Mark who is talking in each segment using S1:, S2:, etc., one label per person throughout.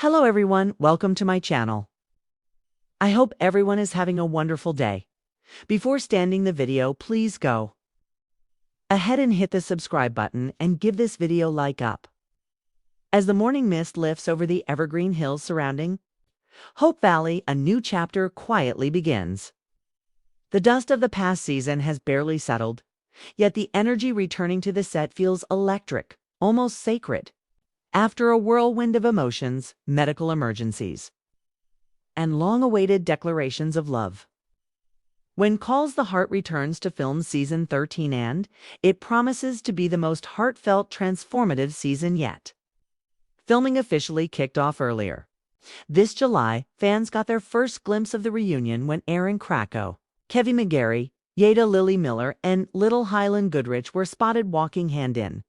S1: Hello everyone, welcome to my channel. I hope everyone is having a wonderful day. Before starting the video, please go ahead and hit the subscribe button and give this video like up. As the morning mist lifts over the evergreen hills surrounding Hope Valley, a new chapter quietly begins. The dust of the past season has barely settled, yet the energy returning to the set feels electric, almost sacred. After a whirlwind of emotions, medical emergencies, and long-awaited declarations of love. When Calls the Heart returns to film season 13 and it promises to be the most heartfelt, transformative season yet. Filming officially kicked off earlier. This July, fans got their first glimpse of the reunion when Aaron Krakow, Kevin McGarry, Yada Lily Miller, and Little Highland Goodrich were spotted walking hand in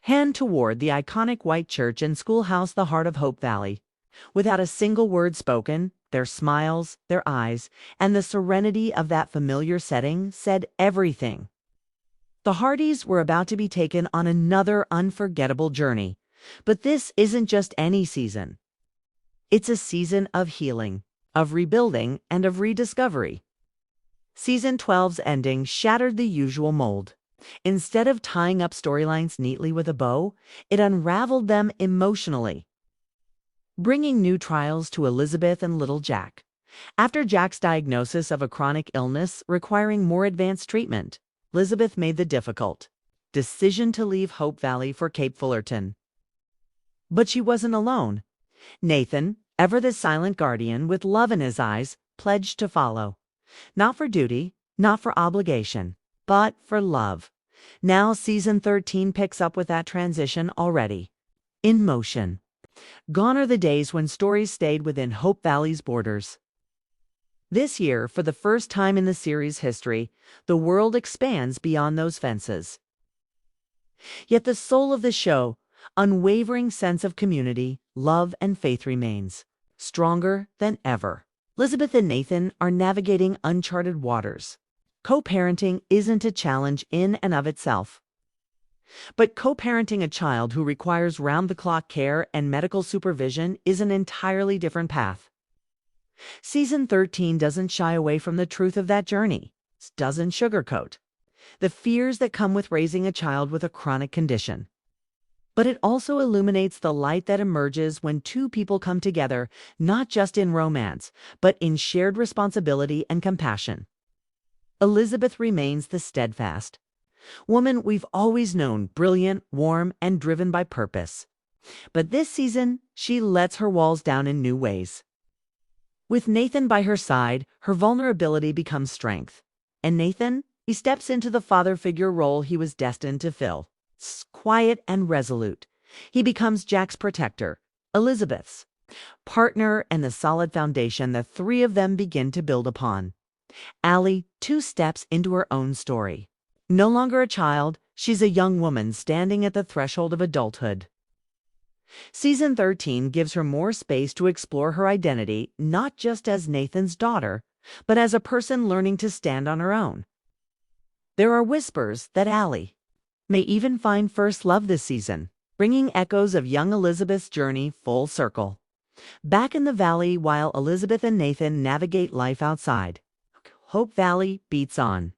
S1: hand toward the iconic white church and schoolhouse, the heart of Hope Valley. Without a single word spoken, their smiles, their eyes, and the serenity of that familiar setting said everything. The Hearties were about to be taken on another unforgettable journey. But this isn't just any season. It's a season of healing, of rebuilding, and of rediscovery. Season 12's ending shattered the usual mold. Instead of tying up storylines neatly with a bow, it unraveled them emotionally, bringing new trials to Elizabeth and little Jack. After Jack's diagnosis of a chronic illness requiring more advanced treatment, Elizabeth made the difficult decision to leave Hope Valley for Cape Fullerton. But she wasn't alone. Nathan, ever the silent guardian with love in his eyes, pledged to follow. Not for duty, not for obligation, but for love. Now season 13 picks up with that transition already in motion. Gone are the days when stories stayed within Hope Valley's borders. This year, for the first time in the series' history, the world expands beyond those fences. Yet the soul of the show, unwavering sense of community, love, and faith remains stronger than ever. Elizabeth and Nathan are navigating uncharted waters. Co-parenting isn't a challenge in and of itself. But co-parenting a child who requires round-the-clock care and medical supervision is an entirely different path. Season 13 doesn't shy away from the truth of that journey. It doesn't sugarcoat the fears that come with raising a child with a chronic condition. But it also illuminates the light that emerges when two people come together, not just in romance, but in shared responsibility and compassion. Elizabeth remains the steadfast woman we've always known, brilliant, warm, and driven by purpose. But this season, she lets her walls down in new ways. With Nathan by her side, her vulnerability becomes strength. And Nathan, he steps into the father figure role he was destined to fill. Quiet and resolute, he becomes Jack's protector, Elizabeth's partner, and the solid foundation the three of them begin to build upon. Allie, 2 steps into her own story. No longer a child, she's a young woman standing at the threshold of adulthood. Season 13 gives her more space to explore her identity, not just as Nathan's daughter, but as a person learning to stand on her own. There are whispers that Allie may even find first love this season, bringing echoes of young Elizabeth's journey full circle. Back in the valley while Elizabeth and Nathan navigate life outside, Hope Valley beats on.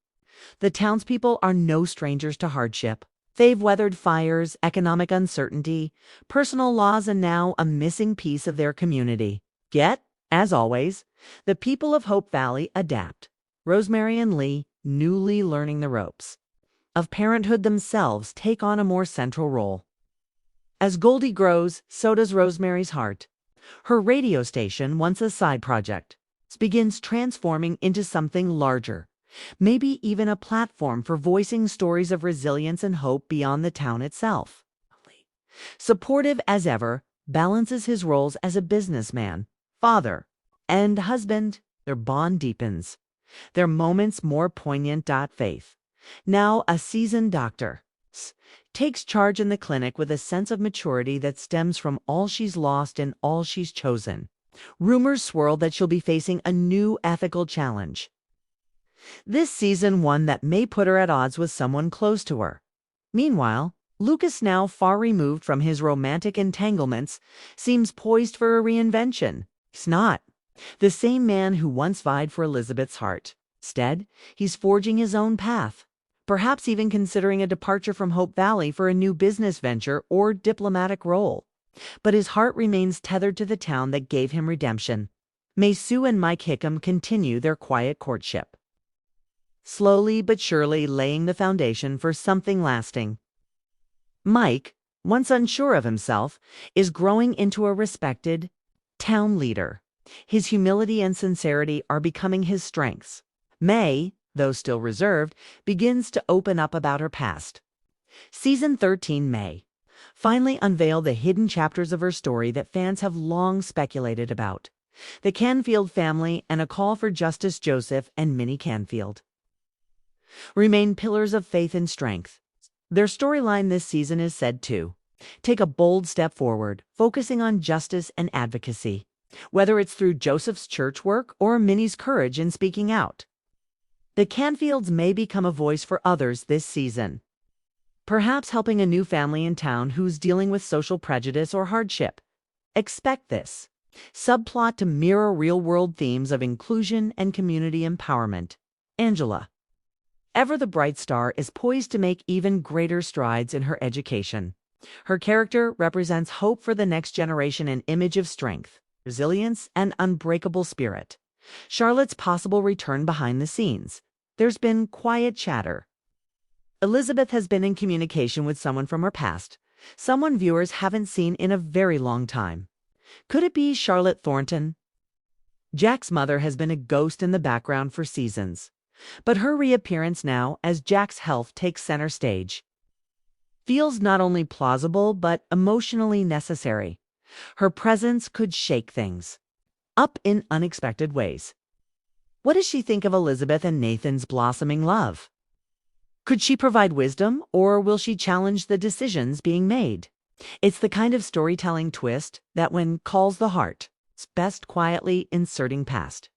S1: The townspeople are no strangers to hardship. They've weathered fires, economic uncertainty, personal loss, and now a missing piece of their community. Yet, as always, the people of Hope Valley adapt. Rosemary and Lee, newly learning the ropes of parenthood themselves, take on a more central role. As Goldie grows, so does Rosemary's heart. Her radio station, once a side project, begins transforming into something larger, maybe even a platform for voicing stories of resilience and hope beyond the town itself. Supportive as ever, balances his roles as a businessman, father, and husband. Their bond deepens, their moments more poignant. Faith, now a seasoned doctor, takes charge in the clinic with a sense of maturity that stems from all she's lost and all she's chosen. Rumors swirl that she'll be facing a new ethical challenge. This season, one that may put her at odds with someone close to her. Meanwhile, Lucas, now far removed from his romantic entanglements, seems poised for a reinvention. He's not the same man who once vied for Elizabeth's heart. Instead, he's forging his own path, perhaps even considering a departure from Hope Valley for a new business venture or diplomatic role. But his heart remains tethered to the town that gave him redemption. May Sue and Mike Hickam continue their quiet courtship, slowly but surely laying the foundation for something lasting. Mike, once unsure of himself, is growing into a respected town leader. His humility and sincerity are becoming his strengths. May, though still reserved, begins to open up about her past. Season 13 May finally unveiled the hidden chapters of her story that fans have long speculated about. The Canfield family and a call for Justice Joseph and Minnie Canfield remain pillars of faith and strength. Their storyline this season is said to take a bold step forward, focusing on justice and advocacy, whether it's through Joseph's church work or Minnie's courage in speaking out. The Canfields may become a voice for others this season, perhaps helping a new family in town who's dealing with social prejudice or hardship. Expect this subplot to mirror real-world themes of inclusion and community empowerment. Angela, ever the bright star, is poised to make even greater strides in her education. Her character represents hope for the next generation, an image of strength, resilience, and unbreakable spirit. Charlotte's possible return behind the scenes. There's been quiet chatter. Elizabeth has been in communication with someone from her past, someone viewers haven't seen in a very long time. Could it be Charlotte Thornton? Jack's mother has been a ghost in the background for seasons, but her reappearance now, as Jack's health takes center stage, feels not only plausible but emotionally necessary. Her presence could shake things up in unexpected ways. What does she think of Elizabeth and Nathan's blossoming love? Could she provide wisdom, or will she challenge the decisions being made? It's the kind of storytelling twist that, when calls the heart, is best quietly inserting past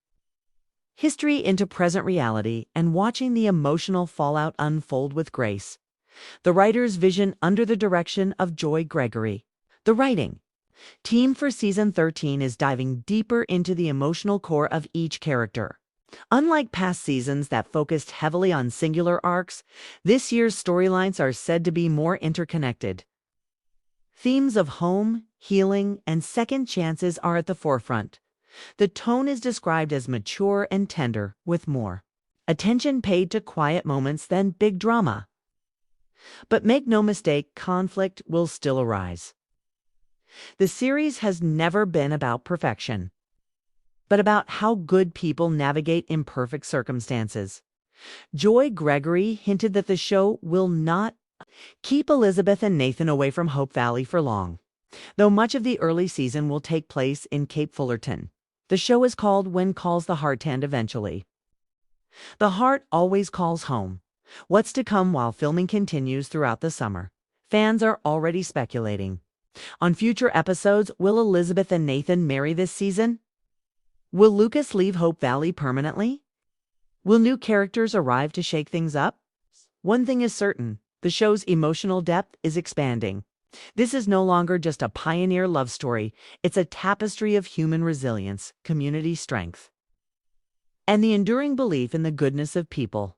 S1: history into present reality and watching the emotional fallout unfold with grace. The writer's vision under the direction of Joy Gregory. The writing team for Season 13 is diving deeper into the emotional core of each character. Unlike past seasons that focused heavily on singular arcs, this year's storylines are said to be more interconnected. Themes of home, healing, and second chances are at the forefront. The tone is described as mature and tender, with more attention paid to quiet moments than big drama. But make no mistake, conflict will still arise. The series has never been about perfection, but about how good people navigate imperfect circumstances. Joy Gregory hinted that the show will not keep Elizabeth and Nathan away from Hope Valley for long, though much of the early season will take place in Cape Fullerton. The show is called When Calls the Heart, and eventually the heart always calls home. What's to come while filming continues throughout the summer? Fans are already speculating on future episodes. Will Elizabeth and Nathan marry this season? Will Lucas leave Hope Valley permanently? Will new characters arrive to shake things up? One thing is certain, the show's emotional depth is expanding. This is no longer just a pioneer love story, it's a tapestry of human resilience, community strength, and the enduring belief in the goodness of people.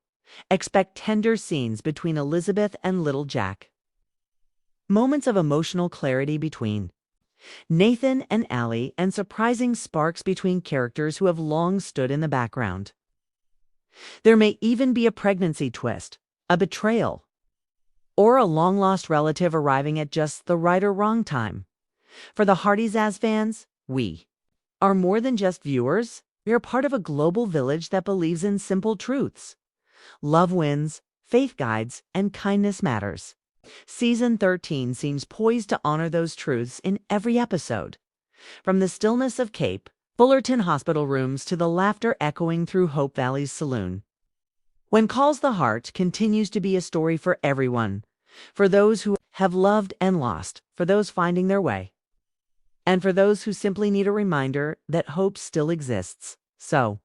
S1: Expect tender scenes between Elizabeth and little Jack, moments of emotional clarity between Nathan and Allie, and surprising sparks between characters who have long stood in the background. There may even be a pregnancy twist, a betrayal, or a long-lost relative arriving at just the right or wrong time. For the Hearties as fans, we are more than just viewers. We are part of a global village that believes in simple truths. Love wins, faith guides, and kindness matters. Season 13 seems poised to honor those truths in every episode. From the stillness of Cape Fullerton hospital rooms to the laughter echoing through Hope Valley's saloon, When Calls the Heart continues to be a story for everyone, for those who have loved and lost, for those finding their way, and for those who simply need a reminder that hope still exists. So,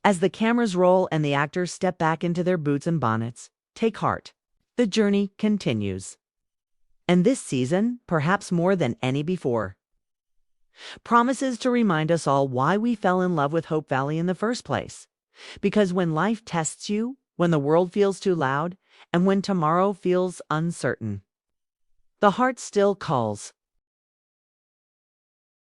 S1: as the cameras roll and the actors step back into their boots and bonnets, take heart. The journey continues. And this season, perhaps more than any before, promises to remind us all why we fell in love with Hope Valley in the first place. Because when life tests you, when the world feels too loud, and when tomorrow feels uncertain, the heart still calls.